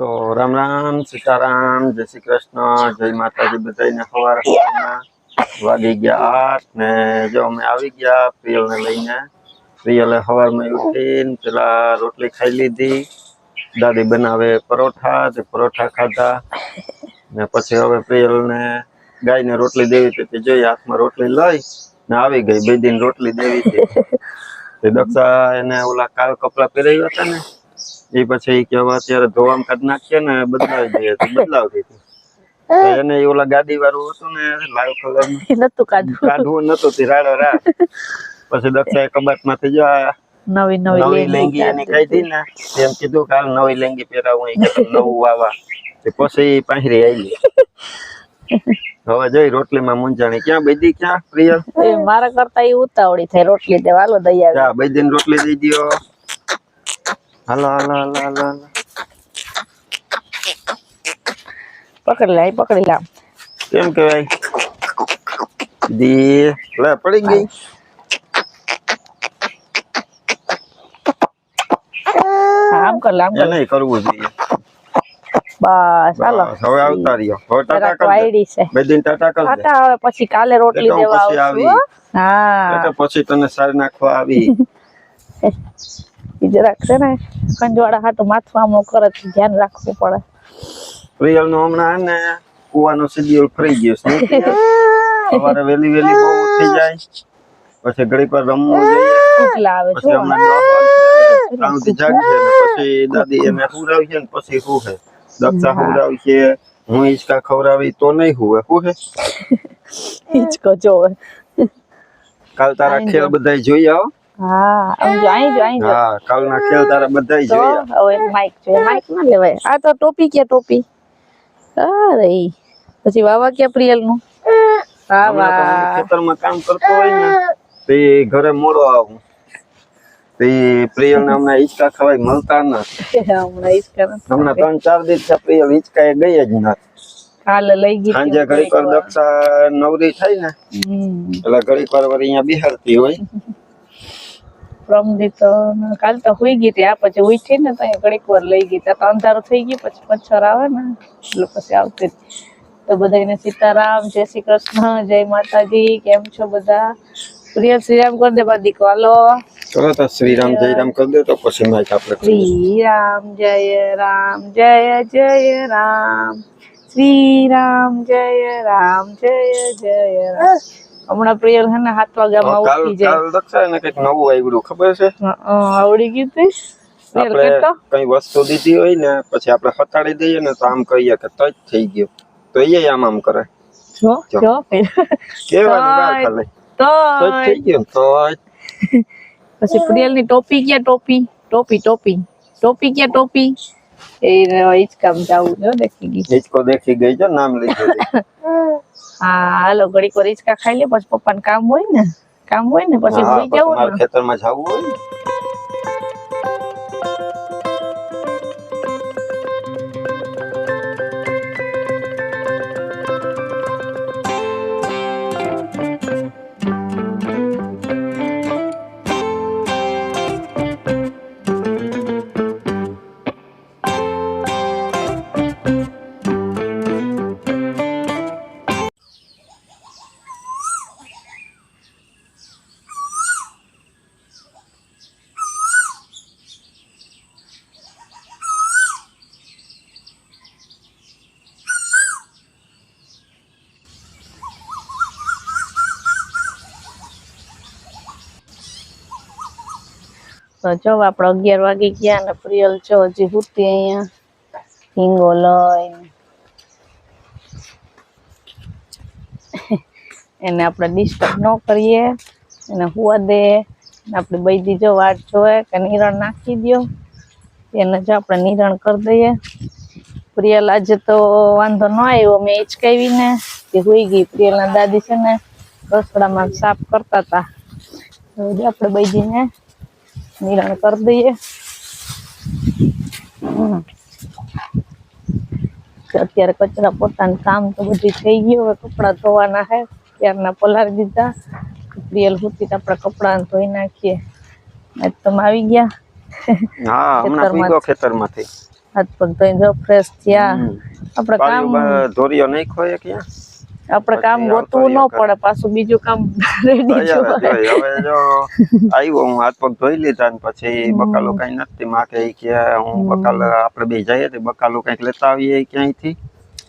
તો રામ રામ સીતારામ જય શ્રી કૃષ્ણ જય માતાજી બધાને સવારના વાગી ગયા 8 ને જો અમે આવી ગયા પ્રિયલ ને લઈને પ્રિયલે સવારમાં ઉઠીને પેલા રોટલી ખાઈ લીધી દાદી બનાવે પરોઠા તે પરોઠા ખાધા ને પછી હવે પ્રિયલ ને ગાય ને રોટલી દેવી હતી જોઈ હાથમાં રોટલી લઈ ને આવી ગઈ બે દિન રોટલી દેવી હતી તે દક્ષા એને ઓલા કાળ કપડા પહેરાવ્યા હતા ને એ પછી કે હવે અત્યારે ધોવામાં કાઢ નાખીએ ને બદલાવી દઈએ તો બદલાવતી હતી એને ઓલા ગાડી વાળું હતું ને લાલ કલર નતું કાઢવું નતું તે રાડો રાડ પછી દક્ષાએ કબાટ માંથી જો નવી લેંગી એની કાઢી ને એમ કીધું કાલ નવી લેંગી પહેરાવું નવું વાવા પછી પાંહરી આવી હવે જઈ રોટલીમાં મૂંઝાણી ક્યાં બેદી ક્યાં પ્રિયલ મારા કરતા એ ઉતાવળી થાય રોટલી દેવા હાલો દઈ આવે હા બેદી રોટલી દઈ દ્યો હાલો હાલો હાલો હાલો પકડી લા કેમ કહેવાય દી લે પડી ગઈ આમ કર નહીં કરવું જોઈએ બસ હાલો હવે આવતા રહ્યો હવે ટાટા કર વાયડી છે બેદીન ટાટા કર ટાટા હવે પછી કાલે રોટલી દેવા આવશું હા એટલે પછી તને સાર નાખવા આવી જરાક છે ને કંજવાડા હાટું માથું આમ કરે ધ્યાન રાખવું પડે પ્રિયલ નો હમણાં ને કુવાનો શેડ્યુલ ફરી ગયો છે સવારે વેલી બહુ ઉઠી જાય પછી ઘડી પર રમવું જોઈએ આવે પછી હમણાં જાગશે ને પછી દાદી એને હુરાવશે ને પછી શું છે દક્ષા હુરાવશે હું હિંચકા ખવડાવી તો નહીં હુવે શું છે હિંચકો જોવે કાલ તારા ખેલ બધાય જોઈ આવો હા આઈ જો હા કાલના ખેલ તારા બધાય જોઈ આવો હવે માઈક જોઈએ માઈક ના લેવાય આ તો ટોપી કે ટોપી અરે પછી વાવા કે પ્રિયલ નું ખેતરમાં કામ કરતો હોય ને તે ઘરે મોડો આવું તે પ્રિયલ ને હમણાં હિંચકા ખવાય મળતા નથી હમણાં 3-4 દિવસ પ્રિયલ હિંચકા એ ગઈ જ નથી કાલે લઈ ગઈ સાંજે ઘડી પર દક્ષા નવરી થાય ને એટલે ઘડી પર વળી અહીંયા બિહારતી હોય પ્રમદી તો કાલ તો હુઈ ગઈ હતી આ પછી ઉઠી ને તો ઘડીક વાર લઈ ગઈ તો અંધારું થઈ ગયું પછી મચ્છર આવે ને એટલે પછી આવતી તો બધાને સીતારામ જય શ્રી કૃષ્ણ જય માતાજી કેમ છો બધા પ્રિય શ્રીરામ કર દે બાદી કોલો ચલો તો શ્રીરામ જય રામ કરી દે તો પછી મેચ આપણે શ્રીરામ જય રામ જય જય રામ શ્રીરામ જય રામ જય જય રામ હમણાં પ્રિયલ હે ને 7 વાગ્યામાં ઉઠી જાય કાલ દક્ષા ને કઈક નવું આવ્યું ખબર છે આવડી ગયું આપણે કઈ વસ્તુ દીધી હોય ને પછી આપણે હટાડી દઈએ ને તો આમ કહીએ કે તજ થઈ ગયો તો એ આમ કરે જો કેવાની વાત ખાલી તો થઈ ગયો તો પછી પ્રિયલ ની ટોપી ક્યાં ટોપી ક્યાં ટોપી એ હિંચકામ જાવું જો દેખી ગઈ હિંચકો દેખી ગઈ જો નામ લીધું હા હાલો ઘડીક વાર હિંચકા ખાઈ લે પછી પપ્પાને કામ હોય ને પછી ભૂલી જવું ને ખેતરમાં જવું હોય ને તો જો આપણે 11 વાગી ગયા ને પ્રિયલ જો હજી હુતી અહીંયા હિંગો લઈને એને આપણે ડિસ્ટર્બ ન કરીએ એને હુવા દે આપણે બૈદી જો વાટ જોવે કે નિરણ નાખી દો એને જો આપણે નિરણ કરી દઈએ પ્રિયલ આજે તો વાંધો ન આવ્યો મેં હિંચકાવીને તે હુઈ ગઈ પ્રિયલના દાદી છે ને રસોડામાં સાફ કરતા હતા હવે આપણે બૈદીને નિરણ કરી દઈએ અત્યારે કચરા પોતાનું કામ તો બધું થઈ ગયું હવે કપડા ધોવાના હે ત્યારના પલાળી દીધા પ્રિયલ હુતી તો આપણે કપડા ધોઈ નાખીએ તમે આવી ગયા હા હમણાં પીગો ખેતરમાંથી હાથ પગ ધોઈને જો ફ્રેશ થયા. આપણે કામ ધોરીઓ નહીં ખોય ક્યાં આપણે કામ ગોતવું ન પડે, પાછું બીજું કામ રેડી હવે જો આવ્યો હું હાથ પગ ધોઈ લીધા ને પછી બકાલો કઈ નથી માં કે હું બકાલ આપણે બે જઈએ તો બકાલો કઈક લેતા આવીએ ક્યાંયથી.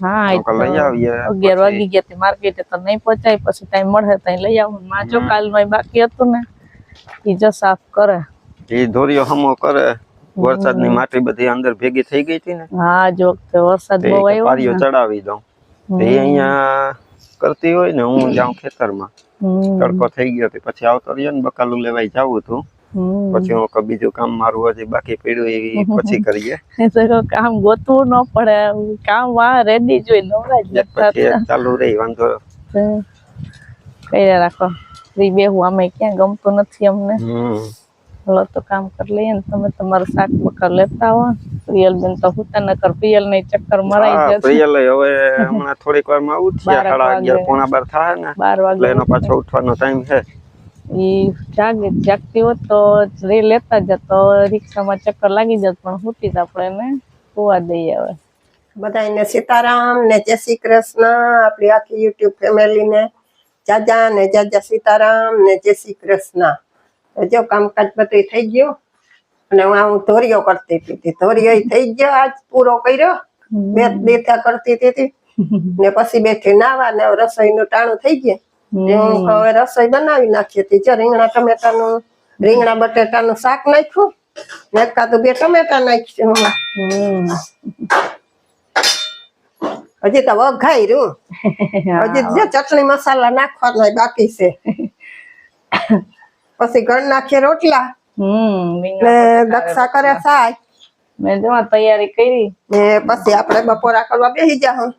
હા લઈ આવીએ. 11 વાગી ગયા તે માર્કેટે તો નહીં પહોંચાય, પછી ટાઈમ મળે તો લઈ આવું. માં જો કાલમાં બાકી હતું ને ઈ જો સાફ કરે, એ ધોરીઓ હમો કરે. વરસાદની માટી બધી અંદર ભેગી થઈ ગઈ હતી ને. હા જો વખતે વરસાદ બહુ આવ્યો, પારીઓ ચડાવી દઉં તે અહીંયા કરતી હોય ને, હું જાઉં ખેતરમાં. તડકો થઈ ગયો પછી આવતો રહ્યો ને બકાલું લેવાય જાવું હતું. પછી હું બીજું કામ મારું હજી બાકી પડ્યું એ પછી કરીએ. કામ ગોતવું ન પડે, કામ વાહ રેડી જોઈ નવરા જ ચાલુ રહી વાંધો કર્યા રાખો. ફ્રી બેહું આમે ક્યાં ગમતું નથી અમને. હલો તો કામ કરી લઈએ ને. તમે તમારું શાક બકાર લેતા આવો. પ્રિયલ બેન તો હુતા નકર પ્રિયલ ને ચક્કર મરાઈ જશે. પ્રિયલ હવે હમણાં થોડીક વાર માં આવું છે, 11:30 પોણા 12 થાય ને 12 વાગે એનો પાછો ઉઠવાનો ટાઈમ છે. ઈ જાગતી હોત તો લેતા જતો, રિક્ષામાં ચક્કર લાગી જત, પણ હુતી જ આપણે એને સુવા દઈએ. હવે બધાને સીતારામ ને જય શ્રી કૃષ્ણ. આપણી આખી યુટ્યુબ ફેમિલી ને જાજા ને જાજા સીતારામ ને જય શ્રી કૃષ્ણ. જો કામકાજ બધું થઈ ગયું અને હું ધોરિયો કરતી હતી. ધોરિયો થઈ ગયો, આજ પૂરો કર્યો. 2 દિવસ કરતી હતી ને પછી બેઠી નાવા ને રસોઈનું ટાણું થઈ ગયું. હવે રસોઈ બનાવી નાખી હતી. જો રીંગણા બટેટાનું શાક નાખ્યું ને એકાદું 2 ટમેટા નાખ્યું. હજી તો વઘાઈ રહ્યું, હજી જો ચટણી મસાલા નાખવાના બાકી છે. પછી ઘર નાખીએ રોટલા ને દક્ષા કરે સાય. મેં જો તૈયારી કરી ને પછી આપણે બપોરા કરવા બેસી જાઉં.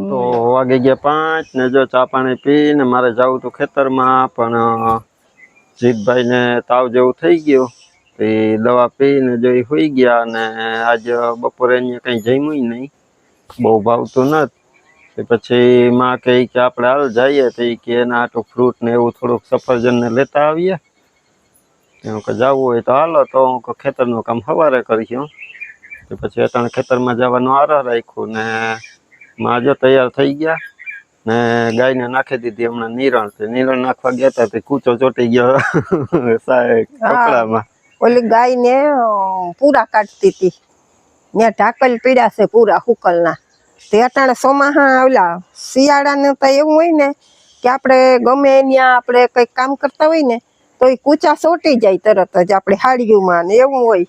તો વાગી ગયા 5 ને જો ચા પાણી પી ને મારે જવું હતું ખેતરમાં, પણ જીતભાઈ ને તાવ જેવું થઈ ગયું. એ દવા પી ને જો હોઈ ગયા. ને આજ બપોરે અહીંયા કઈ જમ્યું નહીં, બહુ ભાવતું નથી. પછી માં કહે કે આપણે હાલ જઈએ તો કે એના આટલું ફ્રૂટ ને એવું થોડુંક સફરજન ને લેતા આવીએ. જવું હોય તો હાલો. તો હું ખેતરનું કામ સવારે કરીશું. પછી અટાણે ખેતરમાં જવાનું આરા રાખ્યું ને માં જો તૈયાર થઈ ગયા ને ગાયને નાખી દીધી હમણાં નિરણ. નિરણ નાખવા ગયા હતા તે કૂચો ચોટી ગયો કપડામાં. ઓલી ગાય ને પૂરા કાઢતી હતી, ત્યાં ઢાકલ પીડા છે પૂરા હુકલના. તે અટાણે સોમાહા ઓલા શિયાળાને તો એવું હોય ને કે આપણે ગમે ત્યાં આપણે કંઈક કામ કરતા હોય ને તો એ કૂચા ચોટી જાય તરત જ આપણે હાડીઓમાં ને એવું હોય.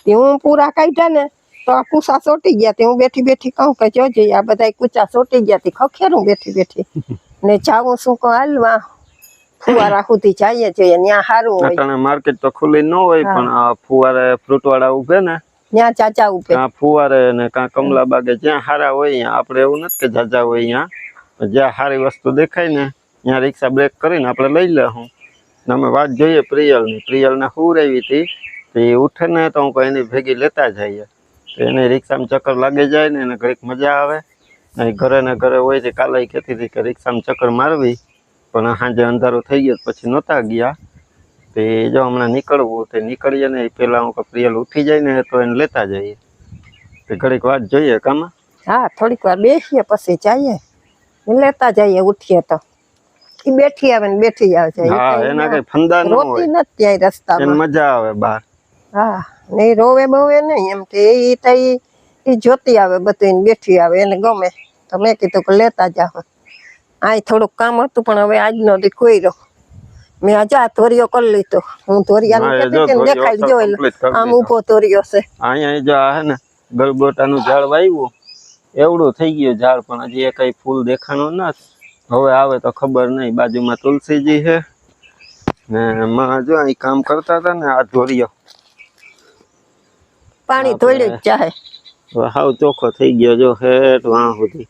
તે હું પૂરા કાઢ્યા ને તો આ કૂચા ચોટી ગયા. તે હું બેઠી બેઠી કહું કે જોજે આ બધા કૂચા ચોટી ગયા. તે ખખેરું બેઠી બેઠી ને જાવું શું કહું હાલવા ફુવારા સુધી જઈએ જોઈએ, ત્યાં સારું હોય. માર્કેટ તો ખુલ્લી ન હોય, પણ ફુવારે ફ્રૂટ વાળા ઉભે ને ત્યાં ચાચા ઉભે, ફુવારે ને કાં કમલા બાગે જ્યાં સારા હોય ત્યાં. આપણે એવું નથી કે જાજા હોય ત્યાં, જ્યાં સારી વસ્તુ દેખાય ને ત્યાં રિક્ષા બ્રેક કરીને આપણે લઈ લેવું. અમે વાત જોઈએ પ્રિયલની. પ્રિયલને હુરાવી હતી તો એ ઉઠે ને તો હું એની ભેગી લેતા જઈએ. તો એને રિક્ષામાં ચક્કર લાગી જાય ને એને ઘડીક મજા આવે. ઘરે ને ઘરે હોય તો કાલે કહેતી હતી કે રિક્ષામાં ચક્કર મારવી, પણ સાંજે અંધારું થઈ ગયું પછી નહોતા ગયા. તો જો હમણાં નીકળવું તો નીકળીએ ને પેલા હું પ્રિયલ ઉઠી જાય ને તો એને લેતા જઈએ. તો ઘડીક વાત જોઈએ કામાં. હા થોડીક વાર બેસીએ પછી જઈએ, લેતા જઈએ. ઉઠીએ તો ઈ બેઠી આવે ને બેઠી આવે છે. હા એના કઈ ફંદા ન હોય, રોતી નથી ત્યાં રસ્તામાં, મજા આવે બહાર. હા ને રોવે બવે નહીં એમ કે ઈ તો ઈ જોતી આવે બધું, બેઠી આવે એને ગમે. તો મેં કીધું કે લેતા જાઓ. આ થોડુંક કામ હતું પણ હવે આજનો દી કોઈ રહ્યો. મેં આજે ધોરિયો કરી લીધો. હું ધોરિયાનું કહેતી હતી ને દેખાડી જો આમ ઊભો ધોરિયો છે. અહીંયા જો આ હે ને ગલગોટાનું ઝાડ વાવ્યું એવડું થઈ ગયું ઝાડ, પણ હજી કઈ ફૂલ દેખાણું નથી. હવે આવે તો ખબર નહીં. બાજુમાં તુલસીજી છે ને માં જો અહીં કામ કરતા હતા ને આ ધોરિયો પાણી ધોળી જ જાય. હાવ ચોખ્ખો થઈ ગયો જો હેઠ વાં સુધી.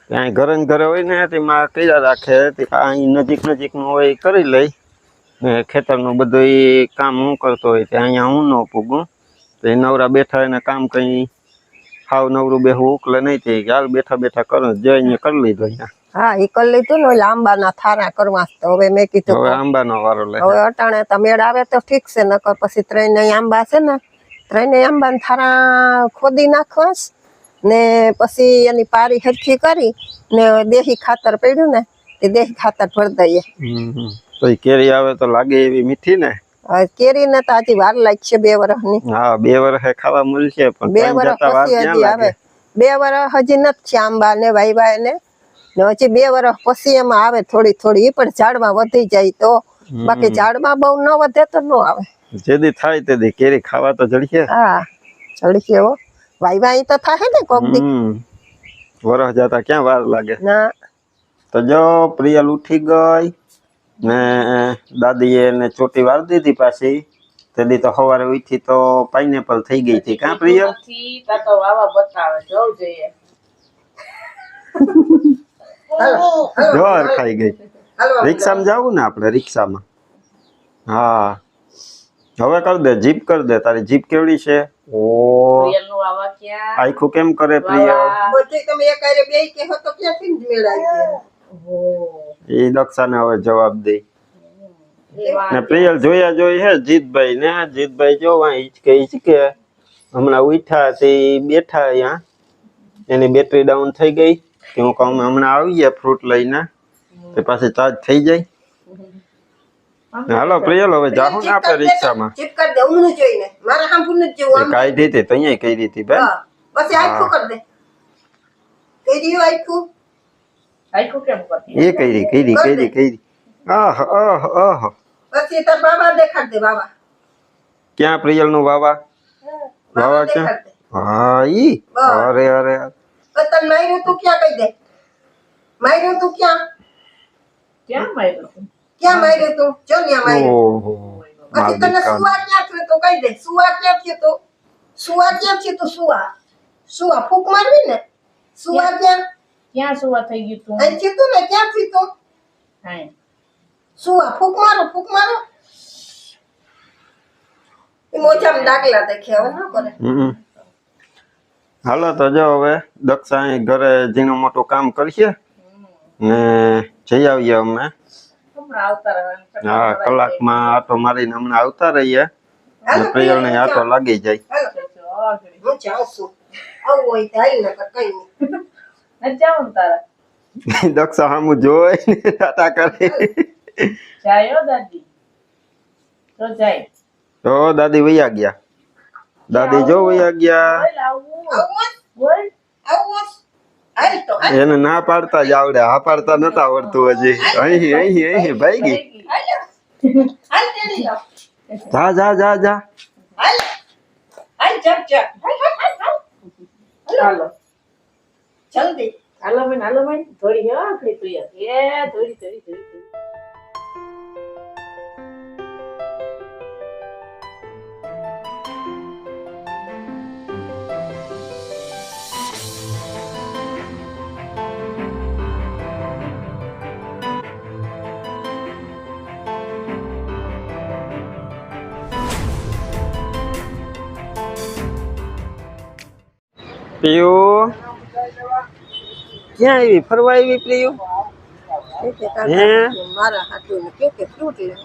ત્યાં ઘરે ને ઘરે હોય ને તેમાં કર્યા રાખે. અહીં નજીક નજીકનું હોય કરી લઈ ને ખેતરનું બધું કામ હું કરતો હોય તે અહીંયા હું ન પૂગું. તો એ નવરા બેઠા એને કામ કંઈ હાવ નવરું બેહું ઉકલે નહીં. તે હાલ બેઠા બેઠા કરો જે અહીંયા કરી લીધો અહીંયા. હા એ કરી લીધું ને ઓલા આંબાના થારા કરવા તો હવે મેં કીધું હવે આંબાનો વારો લે હવે અટાણે તો મેળ આવે તો ઠીક છે નકર પછી ત્રણેય આંબા છે ને ત્રણેય આંબાના થારા ખોદી નાખવાસ ને પછી એની પારી હરખી કરી ને દેશી ખાતર પડ્યું ને એ દેશી ખાતર ભરી દઈએ. તો ઈ કેરી આવે તો લાગે એવી મીઠી ને. હવે કેરીને તો હજી વાર લાગશે 2 વર્ષની. હા 2 વર્ષે ખાવા મળશે પણ 2 વર્ષ પછી હજી આવે 2 વર્ષ હજી નથી આંબા ને વાયવા ને હજી 2 વર્ષ પછી એમાં આવે થોડી થોડી ઈ પણ ઝાડમાં વધી જાય તો બાકી ઝાડમાં બહુ ન વધે તો ન આવે. જેદી થાય તેદી કેરી ખાવા તો જડશે. હા જડશે હો વાયવા ઈ તો થાય ને કોક દી. વરસ જતા ક્યાં વાર લાગે. ના તો જો પ્રિયલ ઉઠી ગઈ ને દાદીએ ને ચોટી વાર દીધી પાછી તેદી તો સવારે ઉઠી તો પાઇનેપલ થઈ ગઈ હતી કા પ્રિયલ તો વાવા બતાવે જોવું જોઈએ. જોર ખાઈ ગઈ. રિક્ષામાં જાવું ને આપણે રિક્ષામાં. હા હવે કર દે જીપ કર દે તારી જીપ કેવડી છે. ઓ પ્રિયલનું વાવા ક્યાં આખું કેમ કરે પ્રિયલ. બધી તમે એક આરે બેય કે હો તો ક્યાંથી મેળાય એ દક્ષાને હવે જવાબ દે. ને પ્રિયલ જોયા જોઈ હે જીતભાઈ જો હિચકે હમણાં ઉઠ્યા તે બેઠા અહીંયા એની બેટરી ડાઉન થઈ ગઈ કે હું કહું હમણાં આવીએ ફ્રૂટ લઈને તે પાછી ચાર્જ થઈ જાય. હાલો પ્રિયલ હવે જાહું ને આપણે રિક્ષામાં. ચીપ કર દે ઊંઘનું જોઈને મારા સાંભળું નથી જેવું આમ કાઈ દીધી તો અહીંયા કહી દીધી ભાઈ. પછી આખું કર દે કઈ દીયું આખું આખું કેમ કરતી એ કરી આહ પછી તાર બાબા દેખાડ દે બાબા ક્યાં પ્રિયલ નું વાવા વાવા ક્યાં હા ઈ અરે તને માર્યું તું ક્યાં કહી દે માર્યું તું ક્યાં માર્યું તું જો ન્યા માર્યું ઓહો પછી તને સુવા ક્યાં થયું તું કહી દે સુવા ક્યાં થયું તું સુવા ફૂક મારવી ને સુવા ક્યાં સુવા થઈ ગયું તું અહીં થયું તું ને ક્યાં થયું તું હા સુવા ફૂક મારો એ મોજામાં ડાગલા દેખે હવે ન કરે. હાલો તો જો હવે દક્ષા અહીં ઘરે ઝીણું મોટું કામ કરશે ને જઈ આવીએ અમે. હા કલાકમાં આટો મારીને હમણાં આવતા રહીએ પ્રિયલ ને આટો લાગી જાય. હું જાઉં છું આવું હોય તો આવી નકર કઈ નહીં. દક્ષા સામું જોઈ ને ટાટા કરે તો દાદી વૈયા ગયા. દાદી જો વૈયા ગયા. એને ના પાડતા જ આવડે હા પાડતા નતા આવડતું હજી. અહીં ભાઈ ગઈ. જા જલ્દી હાલો બેન થોડી હે આખડી પ્રિય એ થોડી પ્રિયુ ક્યાં આવી ફરવા આવી પ્રિયુ હે મારા હાથું કે ફ્રૂટ લે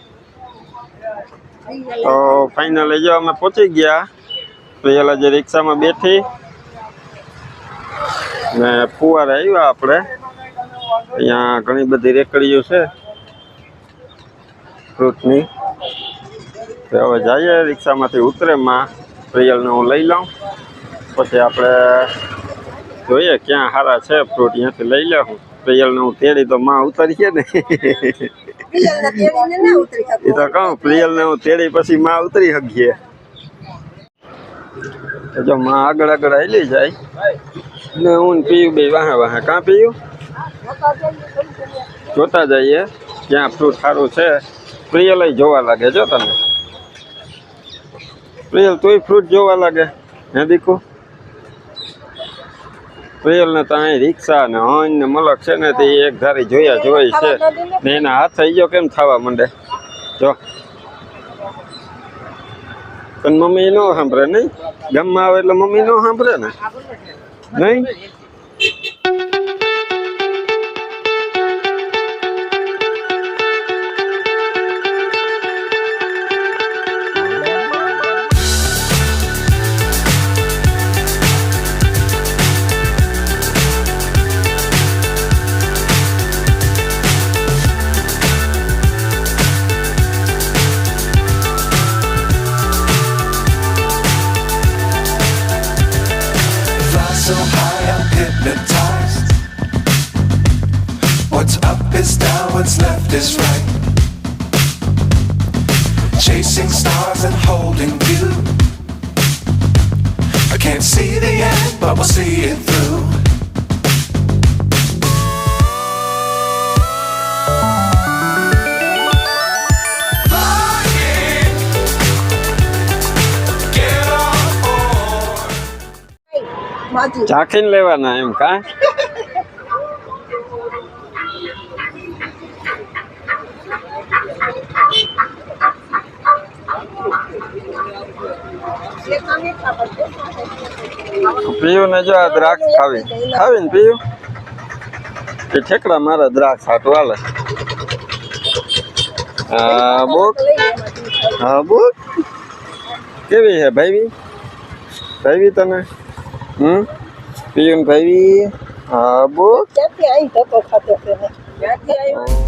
તો ફાઇનલી જો અમે પહોંચી ગયા. પ્રિયલ આજે રિક્ષામાં બેઠી ને ફુવારે આવ્યા આપણે. અહીંયા ઘણી બધી રેકડીઓ છે ફ્રૂટની. હવે જઈએ રિક્ષામાંથી ઉતરે માં પ્રિયલને હું લઈ લઉં પછી આપણે જોઈએ ક્યાં સારા છે ફ્રૂટ ત્યાંથી લઈ લેવું. પ્રિયલને હું તેડી તો માં ઉતરીએ ને એ તો કહું પ્રિયલને હું તેડી પછી માં ઉતરી શકીએ. જો માં આગળ હાલી જાય ને હું પીયું બે વાહે કાં પીયું જોતા જઈએ ક્યાં ફ્રૂટ સારું છે. પ્રિયલ જોવા લાગે જો તને પ્રિયલ તોય ફ્રૂટ જોવા લાગે હે દીકુ. પ્રિયલ ને તો અહીં રિક્ષા ને હન ને મલક છે ને તે એક ધારી જોયા જોઈ છે ને એના હાથ થઈ ગયો કેમ થવા માંડે જો. પણ મમ્મી નો સાંભળે નહીં ગામમાં આવે એટલે મમ્મી નો સાંભળે ને નહીં. is right. Chasing stars and holding you. I can't see the end, but we'll see it through. Flying, get on board. બાજુ ચાખીને લેવાના એમ કા પીયું ને જો આ દ્રાક્ષ ખાવીને પીયું એ ઠેકડા મારા દ્રાક્ષ હાટું હાલે બોક હા બોક કેવી હે ભાઈ તને પીયું ભાઈ હા બોક ક્યાંથી આવી ધક્કો ખાતો છે ને? ક્યાંથી આવ્યો?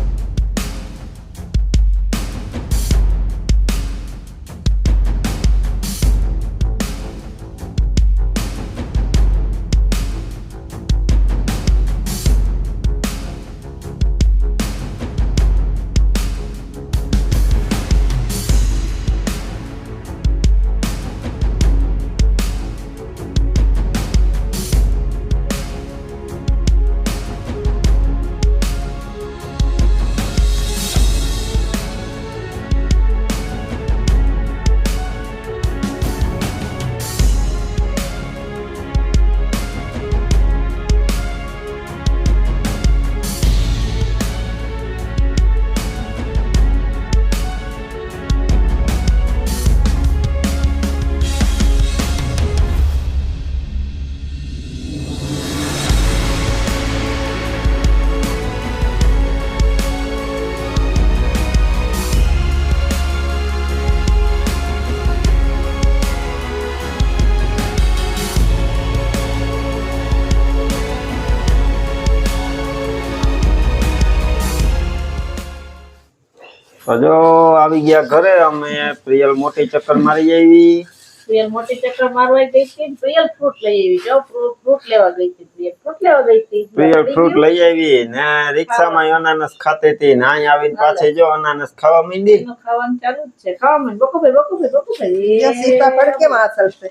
તો જો આવી ગયા ઘરે અમે પ્રિયલ મોટી ચક્કર મારી આવી પ્રિયલ મોટી ચક્કર મારવા ગઈ હતી પ્રિયલ ફ્રૂટ લઈ આવી જો ફ્રૂટ લેવા ગઈ હતી પ્રિયલ ફ્રૂટ લઈ આવી ને રિક્ષામાં અનાનસ ખાતી હતી ને અહીં આવીને પાછી જો અનાનસ ખાવા માંડી ખાવાનું ચાલુ જ છે ખાવા માંડ બકુભાઈ જો સીતાફળ કેમ અસર છે?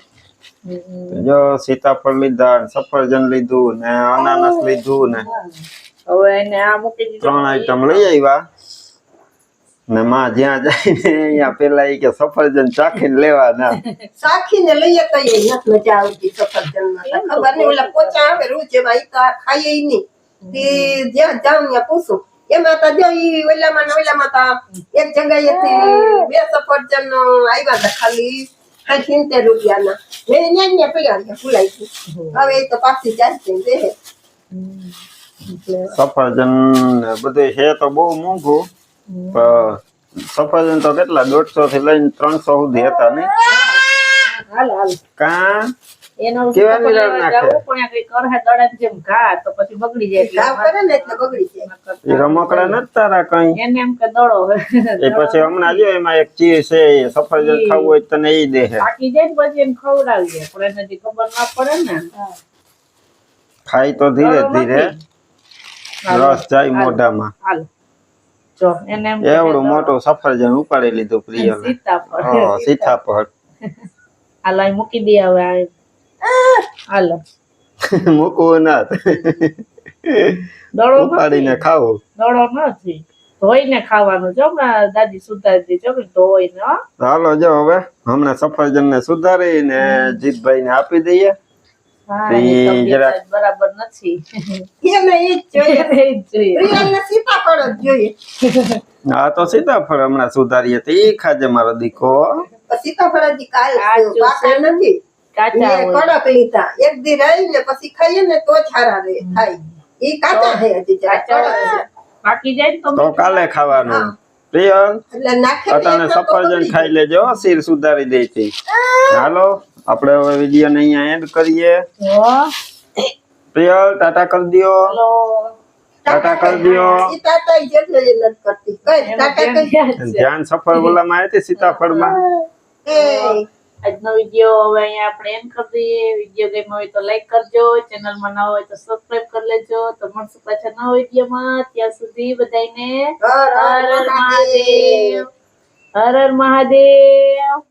જો સીતાફળ લીધા સફરજન લીધું ને અનાનસ લીધું ને હવે એને આ મૂકી દીધું 3 આઈટમ લઈ આવ્યા ને માં જ્યાં જાય ને અહીંયા પેલા ઈ કે સફરજન ચાખીને લેવાના સાખીને લઈએ તો એ નથી મજા આવતી સફરજનમાં તો ખબર નહીં ઓલા પોચા આવે રોજ એમાં ઈ તો ખાઈએ ઈ નહીં તે જ્યાં જાઉં ત્યાં પૂછું એમાં તો જો ઈ ઓલામાં ને ઓલામાં તો એક જગ્યાએથી 2 સફરજન આવ્યા હતા ખાલી 70 રૂપિયાના મેં ન્યા પૈયા ભૂલાઈ ગયું હવે એ તો પાછી ચાલતી રહે સફરજન બધું છે તો બહુ મોંઘું પણ સફરજન તો કેટલા 150 થી લઈને 300 સુધી હતા ને હાલ કા એનો કેવા નિરાળ નાખે પણ કઈ કરે દડા જેમ ઘા તો પછી બગડી જાય ઘા કરે ને એટલે બગડી જાય એ રમકડા નથી તારા કઈ એને એમ કે દડો એ પછી હમણાં જો એમાં એક ચીઝ છે એ સફરજન ખાવું હોય તો તને ઈ દે છે બાકી જાય ને પછી એને ખવડાવીએ પણ એને હજી ખબર ના પડે ને ખાઈ તો ધીરે ધીરે રસ જાય મોઢામાં હાલ જો એને એમ એવડું મોટું સફરજન ઉપાડી લીધું પ્રિયલ સીતાફળ સીતાફળ હાલ અહીં મૂકી દે હવે હાલ મૂકવું ના દડો ઉપાડીને ખાવું દડો નથી ધોઈને ખાવાનું જો હમણાં દાદી સુધારી જો ધોઈને હો હાલો જો હવે હમણાં સફરજન ને સુધારી ને જીતભાઈ ને આપી દઈએ હા, એ એની તબિયત જરાક આજ બરાબર નથી એને ઈ જ જોઈએ એ જ જોઈએ. પ્રિયલને સીતાફળ જ જોઈએ હા તો સીતાફળ હમણાં સુધારીએ તો ઈ ખાજે મારો દીકો સીતાફળ હજી કાલ કાચું પાકા છે. નથી કાચા એ હોય. કડક લીધા એક દી રહી ને પછી ખાઈએ ને તો જ સારા રહે થાય ઈ કાચા છે હજી જરા કાચા કડક છે. હોય. પાકી જાય ને તો કાલે ખાવાનું પ્રિયલ એટલે નાખે અટાણે સફરજન ખાઈ લેજો શીર સુધારી દે છે હાલો આપણે હવે વિડીયો ને અહીંયા એન્ડ કરીએ હો પ્રિયલ ટાટા કરી દ્યો હલો ટાટા કરી દ્યો ઈ તાતા ઈ જેટલો એ નથી કરતી કઈ એમાં ટાટા ધ્યાન કઈ છે. ધ્યાન સફળ ઓલામાં આવી હતી સીતાફળમાં એ આજનો વિડીયો હવે અહીંયા આપણે એન્ડ કરી દઈએ. વિડીયો ગમ્યો હોય તો લાઈક કરજો, ચેનલમાં નવા હોય તો સબસ્ક્રાઇબ કરી લેજો. તો મળશું પાછા નવા વિડીયોમાં. ત્યાં સુધી બધાને હર હર મહાદેવ, હર હર મહાદેવ.